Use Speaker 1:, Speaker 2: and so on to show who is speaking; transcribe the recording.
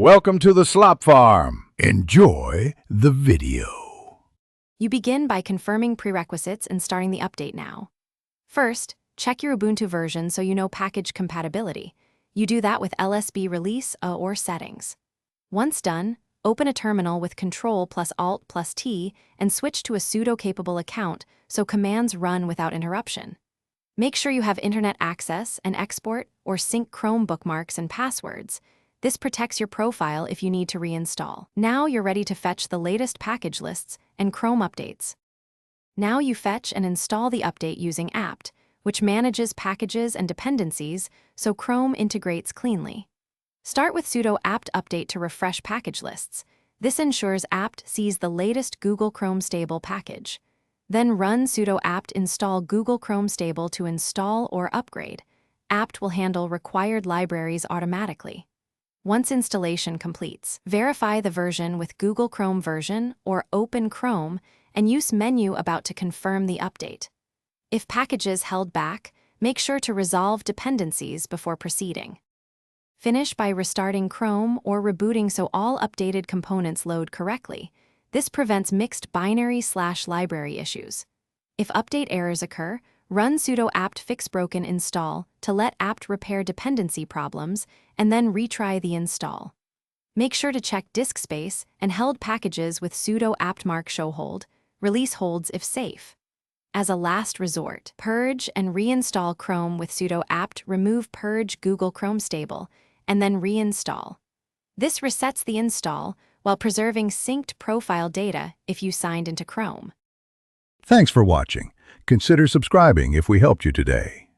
Speaker 1: Welcome to the Slop Farm. Enjoy the video.
Speaker 2: You begin by confirming prerequisites and starting the update now. First, check your Ubuntu version so you know package compatibility. You do that with LSB release or settings. Once done, open a terminal with Ctrl+Alt+T and switch to a sudo-capable account so commands run without interruption. Make sure you have internet access and export or sync Chrome bookmarks and passwords. This protects your profile if you need to reinstall. Now you're ready to fetch the latest package lists and Chrome updates. Now you fetch and install the update using apt, which manages packages and dependencies so Chrome integrates cleanly. Start with sudo apt update to refresh package lists. This ensures apt sees the latest Google Chrome Stable package. Then run sudo apt install Google Chrome Stable to install or upgrade. Apt will handle required libraries automatically. Once installation completes, verify the version with Google Chrome version or Open Chrome and use menu about to confirm the update. If packages held back, make sure to resolve dependencies before proceeding. Finish by restarting Chrome or rebooting so all updated components load correctly. This prevents mixed binary/library issues. If update errors occur, run sudo apt fix broken install to let apt repair dependency problems and then retry the install. Make sure to check disk space and held packages with sudo apt mark show hold, release holds if safe. As a last resort, purge and reinstall Chrome with sudo apt remove purge Google Chrome Stable and then reinstall. This resets the install while preserving synced profile data if you signed into Chrome.
Speaker 1: Thanks for watching. Consider subscribing if we helped you today.